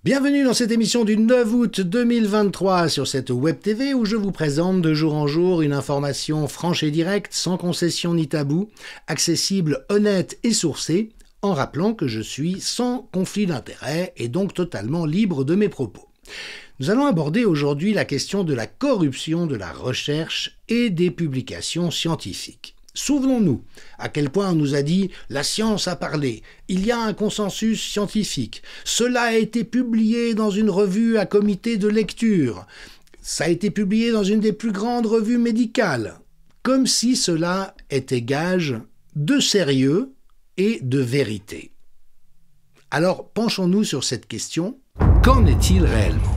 Bienvenue dans cette émission du 9 août 2023 sur cette Web TV où je vous présente de jour en jour une information franche et directe, sans concession ni tabou, accessible, honnête et sourcée, en rappelant que je suis sans conflit d'intérêts et donc totalement libre de mes propos. Nous allons aborder aujourd'hui la question de la corruption de la recherche et des publications scientifiques. Souvenons-nous à quel point on nous a dit « la science a parlé, il y a un consensus scientifique, cela a été publié dans une revue à comité de lecture, ça a été publié dans une des plus grandes revues médicales », comme si cela était gage de sérieux et de vérité. Alors penchons-nous sur cette question, qu'en est-il réellement ?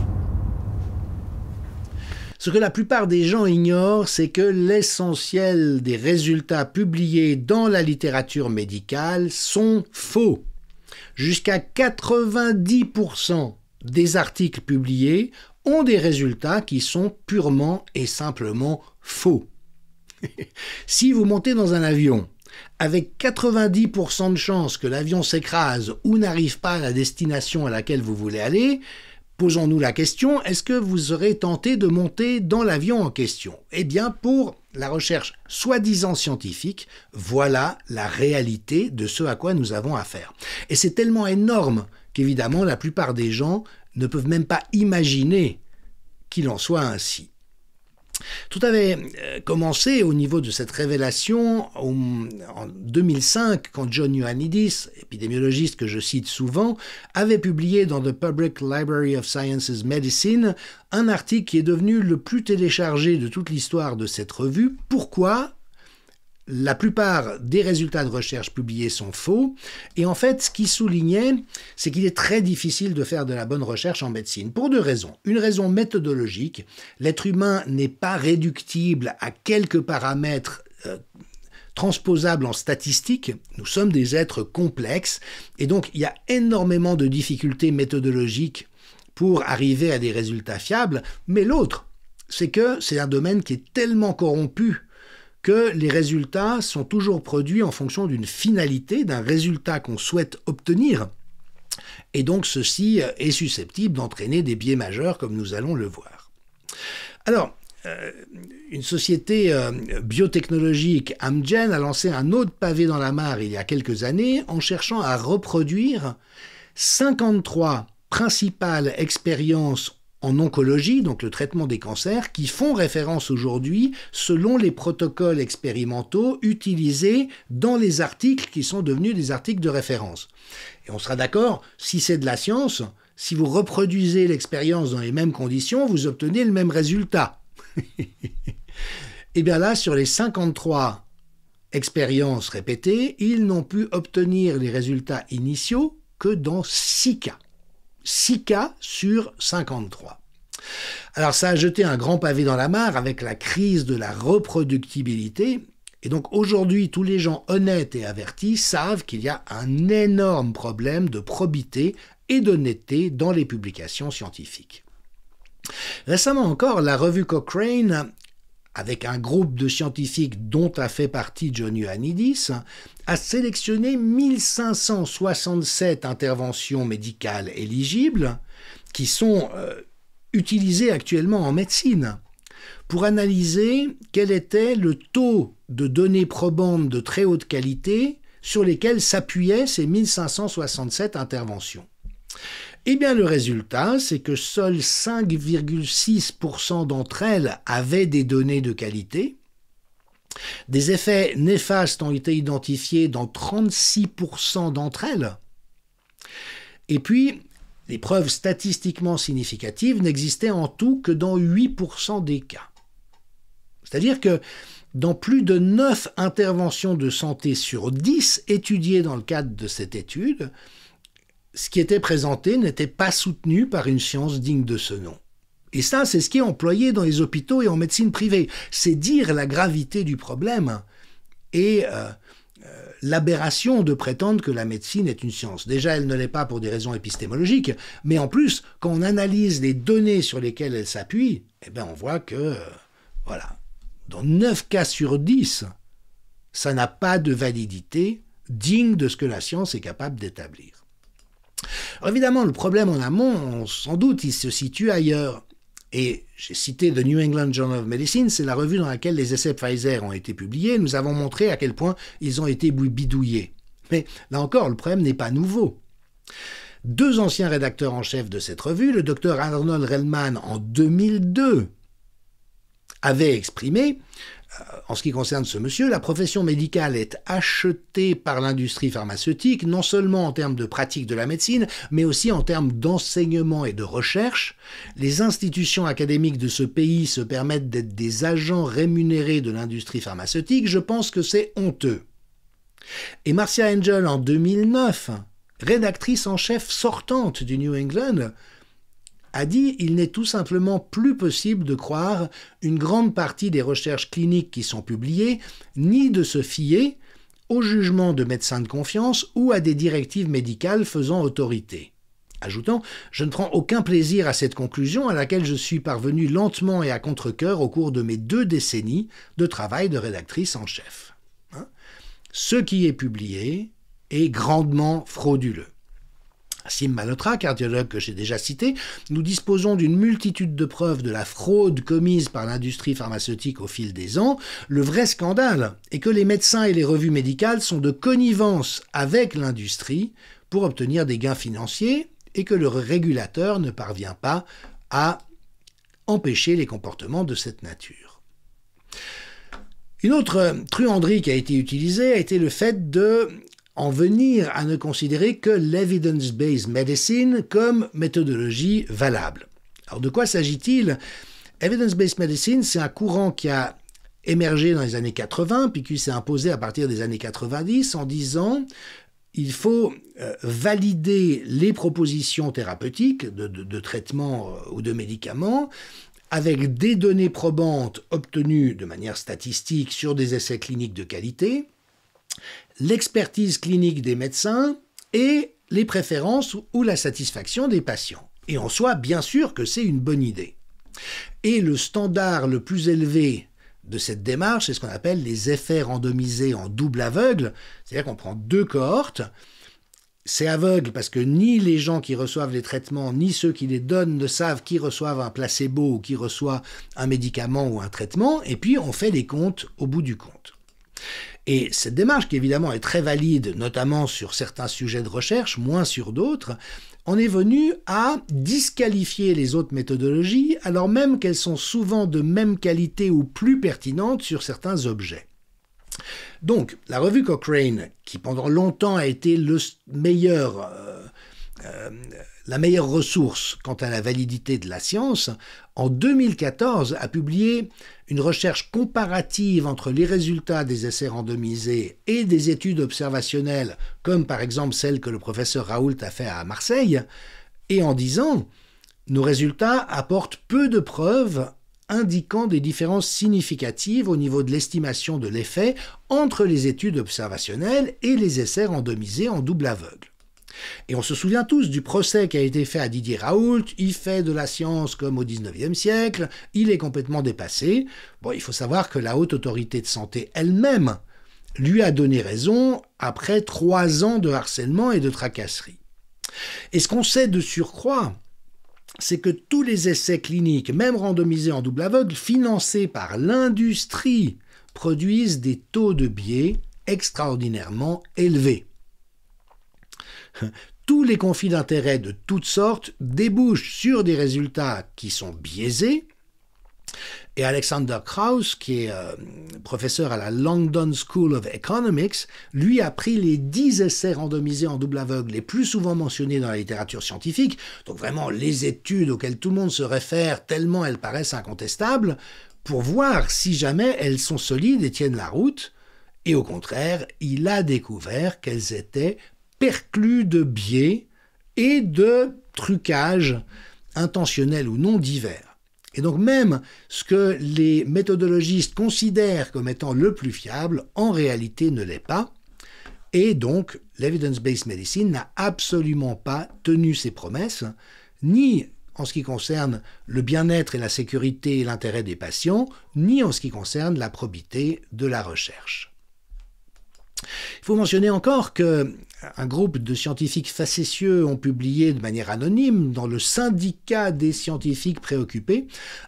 Ce que la plupart des gens ignorent, c'est que l'essentiel des résultats publiés dans la littérature médicale sont faux. Jusqu'à 90% des articles publiés ont des résultats qui sont purement et simplement faux. Si vous montez dans un avion avec 90% de chances que l'avion s'écrase ou n'arrive pas à la destination à laquelle vous voulez aller, posons-nous la question, est-ce que vous serez tenté de monter dans l'avion en question ? Eh bien, pour la recherche soi-disant scientifique, voilà la réalité de ce à quoi nous avons affaire. Et c'est tellement énorme qu'évidemment, la plupart des gens ne peuvent même pas imaginer qu'il en soit ainsi. Tout avait commencé au niveau de cette révélation en 2005, quand John Ioannidis, épidémiologiste que je cite souvent, avait publié dans The Public Library of Sciences Medicine un article qui est devenu le plus téléchargé de toute l'histoire de cette revue. Pourquoi ? La plupart des résultats de recherche publiés sont faux, et en fait, ce qu'il soulignait, c'est qu'il est très difficile de faire de la bonne recherche en médecine, pour deux raisons. Une raison méthodologique, l'être humain n'est pas réductible à quelques paramètres transposables en statistiques, nous sommes des êtres complexes, et donc il y a énormément de difficultés méthodologiques pour arriver à des résultats fiables, mais l'autre, c'est que c'est un domaine qui est tellement corrompu que les résultats sont toujours produits en fonction d'une finalité, d'un résultat qu'on souhaite obtenir. Et donc ceci est susceptible d'entraîner des biais majeurs, comme nous allons le voir. Alors, une société biotechnologique, Amgen, a lancé un autre pavé dans la mare il y a quelques années en cherchant à reproduire 53 principales expériences en oncologie, donc le traitement des cancers, qui font référence aujourd'hui selon les protocoles expérimentaux utilisés dans les articles qui sont devenus des articles de référence. Et on sera d'accord, si c'est de la science, si vous reproduisez l'expérience dans les mêmes conditions, vous obtenez le même résultat. Et bien là, sur les 53 expériences répétées, ils n'ont pu obtenir les résultats initiaux que dans 6 cas. 6 cas sur 53. Alors ça a jeté un grand pavé dans la mare avec la crise de la reproductibilité. Et donc aujourd'hui, tous les gens honnêtes et avertis savent qu'il y a un énorme problème de probité et d'honnêteté dans les publications scientifiques. Récemment encore, la revue Cochrane, avec un groupe de scientifiques dont a fait partie John Ioannidis, a sélectionné 1567 interventions médicales éligibles qui sont utilisées actuellement en médecine pour analyser quel était le taux de données probantes de très haute qualité sur lesquelles s'appuyaient ces 1567 interventions. Eh bien, le résultat, c'est que seuls 5,6% d'entre elles avaient des données de qualité. Des effets néfastes ont été identifiés dans 36% d'entre elles. Et puis, les preuves statistiquement significatives n'existaient en tout que dans 8% des cas. C'est-à-dire que dans plus de 9 interventions de santé sur 10 étudiées dans le cadre de cette étude, ce qui était présenté n'était pas soutenu par une science digne de ce nom. Et ça, c'est ce qui est employé dans les hôpitaux et en médecine privée. C'est dire la gravité du problème et l'aberration de prétendre que la médecine est une science. Déjà, elle ne l'est pas pour des raisons épistémologiques, mais en plus, quand on analyse les données sur lesquelles elle s'appuie, eh bien, on voit que, voilà, dans 9 cas sur 10, ça n'a pas de validité digne de ce que la science est capable d'établir. Alors évidemment, le problème en amont, sans doute, il se situe ailleurs. Et j'ai cité The New England Journal of Medicine, c'est la revue dans laquelle les essais Pfizer ont été publiés. Nous avons montré à quel point ils ont été bidouillés. Mais là encore, le problème n'est pas nouveau. Deux anciens rédacteurs en chef de cette revue, le Dr Arnold Relman en 2002, avaient exprimé, en ce qui concerne ce monsieur, la profession médicale est achetée par l'industrie pharmaceutique, non seulement en termes de pratique de la médecine, mais aussi en termes d'enseignement et de recherche. Les institutions académiques de ce pays se permettent d'être des agents rémunérés de l'industrie pharmaceutique. Je pense que c'est honteux. Et Marcia Angel, en 2009, rédactrice en chef sortante du New England, a dit « Il n'est tout simplement plus possible de croire une grande partie des recherches cliniques qui sont publiées, ni de se fier au jugement de médecins de confiance ou à des directives médicales faisant autorité. » Ajoutant « Je ne prends aucun plaisir à cette conclusion à laquelle je suis parvenu lentement et à contre-cœur au cours de mes 2 décennies de travail de rédactrice en chef. » Ce qui est publié est grandement frauduleux. Asim Malhotra, cardiologue que j'ai déjà cité, nous disposons d'une multitude de preuves de la fraude commise par l'industrie pharmaceutique au fil des ans. Le vrai scandale est que les médecins et les revues médicales sont de connivence avec l'industrie pour obtenir des gains financiers et que le régulateur ne parvient pas à empêcher les comportements de cette nature. Une autre truanderie qui a été utilisée a été le fait de en venir à ne considérer que l'evidence-based medicine comme méthodologie valable. Alors de quoi s'agit-il? Evidence-based medicine, c'est un courant qui a émergé dans les années 80, puis qui s'est imposé à partir des années 90 en disant il faut valider les propositions thérapeutiques de traitements ou de médicaments avec des données probantes obtenues de manière statistique sur des essais cliniques de qualité, l'expertise clinique des médecins et les préférences ou la satisfaction des patients. Et en soi, bien sûr que c'est une bonne idée. Et le standard le plus élevé de cette démarche, c'est ce qu'on appelle les effets randomisés en double aveugle, c'est-à-dire qu'on prend 2 cohortes. C'est aveugle parce que ni les gens qui reçoivent les traitements, ni ceux qui les donnent ne savent qui reçoivent un placebo ou qui reçoit un médicament ou un traitement, et puis on fait des comptes au bout du compte. Et cette démarche, qui évidemment est très valide, notamment sur certains sujets de recherche, moins sur d'autres, on est venu à disqualifier les autres méthodologies, alors même qu'elles sont souvent de même qualité ou plus pertinentes sur certains objets. Donc, la revue Cochrane, qui pendant longtemps a été la meilleure ressource quant à la validité de la science, en 2014 a publié une recherche comparative entre les résultats des essais randomisés et des études observationnelles, comme par exemple celle que le professeur Raoult a fait à Marseille, et en disant « Nos résultats apportent peu de preuves indiquant des différences significatives au niveau de l'estimation de l'effet entre les études observationnelles et les essais randomisés en double aveugle. » Et on se souvient tous du procès qui a été fait à Didier Raoult, il fait de la science comme au XIXe siècle, il est complètement dépassé. Bon, il faut savoir que la Haute Autorité de Santé elle-même lui a donné raison après 3 ans de harcèlement et de tracasserie. Et ce qu'on sait de surcroît, c'est que tous les essais cliniques, même randomisés en double aveugle, financés par l'industrie, produisent des taux de biais extraordinairement élevés. Tous les conflits d'intérêts de toutes sortes débouchent sur des résultats qui sont biaisés. Et Alexander Krauss, qui est professeur à la London School of Economics, lui a pris les 10 essais randomisés en double aveugle les plus souvent mentionnés dans la littérature scientifique, donc vraiment les études auxquelles tout le monde se réfère tellement elles paraissent incontestables, pour voir si jamais elles sont solides et tiennent la route. Et au contraire, il a découvert qu'elles étaient perclus de biais et de trucages intentionnels ou non divers. Et donc même ce que les méthodologistes considèrent comme étant le plus fiable, en réalité ne l'est pas. Et donc l'evidence-based medicine n'a absolument pas tenu ses promesses, ni en ce qui concerne le bien-être et la sécurité et l'intérêt des patients, ni en ce qui concerne la probité de la recherche. Il faut mentionner encore que un groupe de scientifiques facétieux ont publié de manière anonyme dans le syndicat des scientifiques préoccupés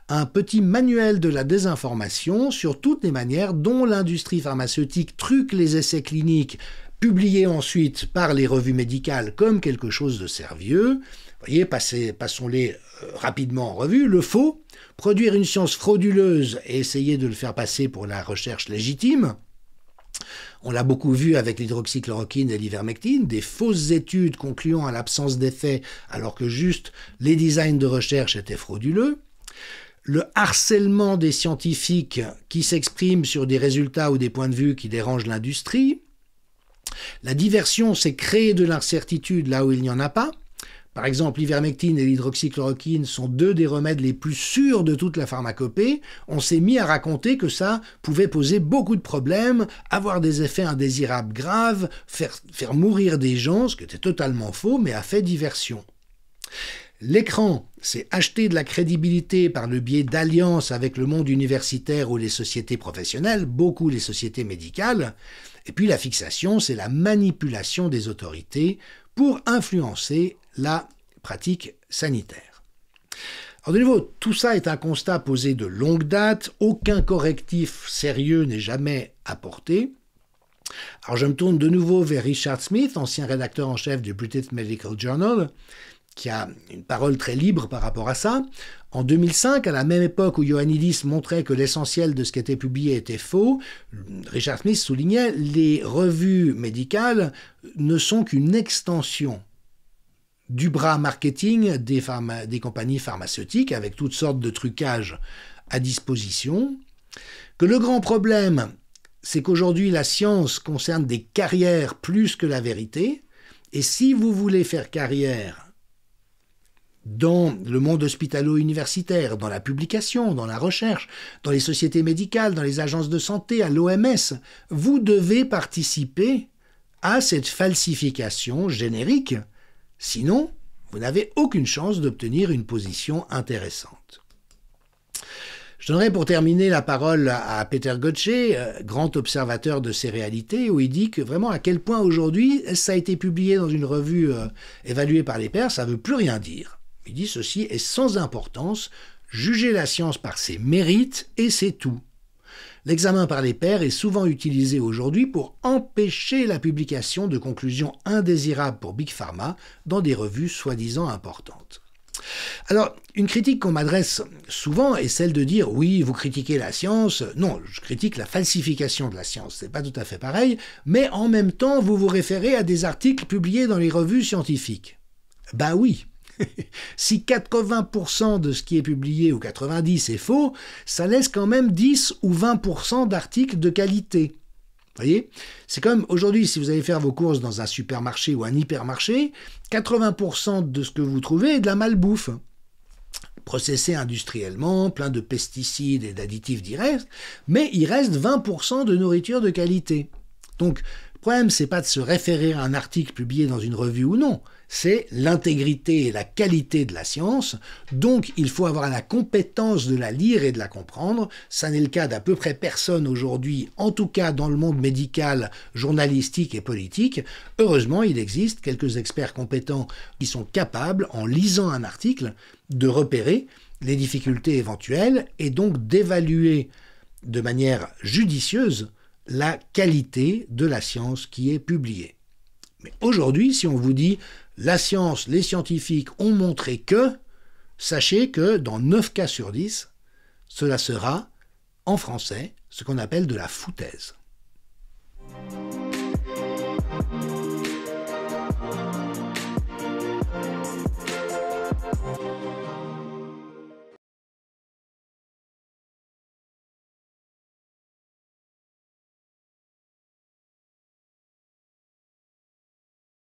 un petit manuel de la désinformation sur toutes les manières dont l'industrie pharmaceutique truque les essais cliniques publiés ensuite par les revues médicales comme quelque chose de sérieux. Vous voyez, passons-les rapidement en revue. Le faux, produire une science frauduleuse et essayer de le faire passer pour la recherche légitime. On l'a beaucoup vu avec l'hydroxychloroquine et l'ivermectine, des fausses études concluant à l'absence d'effet alors que juste les designs de recherche étaient frauduleux. Le harcèlement des scientifiques qui s'expriment sur des résultats ou des points de vue qui dérangent l'industrie. La diversion, c'est créer de l'incertitude là où il n'y en a pas. Par exemple, l'ivermectine et l'hydroxychloroquine sont deux des remèdes les plus sûrs de toute la pharmacopée. On s'est mis à raconter que ça pouvait poser beaucoup de problèmes, avoir des effets indésirables graves, faire mourir des gens, ce qui était totalement faux, mais a fait diversion. L'écran, c'est acheter de la crédibilité par le biais d'alliances avec le monde universitaire ou les sociétés professionnelles, beaucoup les sociétés médicales. Et puis la fixation, c'est la manipulation des autorités pour influencer la pratique sanitaire. Alors de nouveau, tout ça est un constat posé de longue date, aucun correctif sérieux n'est jamais apporté. Alors je me tourne de nouveau vers Richard Smith, ancien rédacteur en chef du British Medical Journal, qui a une parole très libre par rapport à ça. En 2005, à la même époque où Ioannidis montrait que l'essentiel de ce qui était publié était faux, Richard Smith soulignait « les revues médicales ne sont qu'une extension du bras marketing des compagnies pharmaceutiques avec toutes sortes de trucages à disposition, que le grand problème, c'est qu'aujourd'hui la science concerne des carrières plus que la vérité, et si vous voulez faire carrière dans le monde hospitalo-universitaire, dans la publication, dans la recherche, dans les sociétés médicales, dans les agences de santé, à l'OMS, vous devez participer à cette falsification générique. Sinon, vous n'avez aucune chance d'obtenir une position intéressante. Je donnerai pour terminer la parole à Peter Gotche, grand observateur de ces réalités, où il dit que vraiment à quel point aujourd'hui ça a été publié dans une revue évaluée par les pairs, ça ne veut plus rien dire. Il dit ceci est sans importance, juger la science par ses mérites et c'est tout. L'examen par les pairs est souvent utilisé aujourd'hui pour empêcher la publication de conclusions indésirables pour Big Pharma dans des revues soi-disant importantes. Alors, une critique qu'on m'adresse souvent est celle de dire « oui, vous critiquez la science ». Non, je critique la falsification de la science, c'est pas tout à fait pareil, mais en même temps, vous vous référez à des articles publiés dans les revues scientifiques. Ben oui. Si 80% de ce qui est publié, ou 90% est faux, ça laisse quand même 10 ou 20% d'articles de qualité. Vous voyez? C'est comme aujourd'hui, si vous allez faire vos courses dans un supermarché ou un hypermarché, 80% de ce que vous trouvez est de la malbouffe. Processé industriellement, plein de pesticides et d'additifs directs, mais il reste 20% de nourriture de qualité. Donc, le problème, c'est pas de se référer à un article publié dans une revue ou non, c'est l'intégrité et la qualité de la science, donc il faut avoir la compétence de la lire et de la comprendre. Ça n'est le cas d'à peu près personne aujourd'hui, en tout cas dans le monde médical, journalistique et politique. Heureusement, il existe quelques experts compétents qui sont capables, en lisant un article, de repérer les difficultés éventuelles et donc d'évaluer de manière judicieuse la qualité de la science qui est publiée. Mais aujourd'hui, si on vous dit « la science, les scientifiques ont montré que », sachez que dans 9 cas sur 10, cela sera, en français, ce qu'on appelle de la foutaise.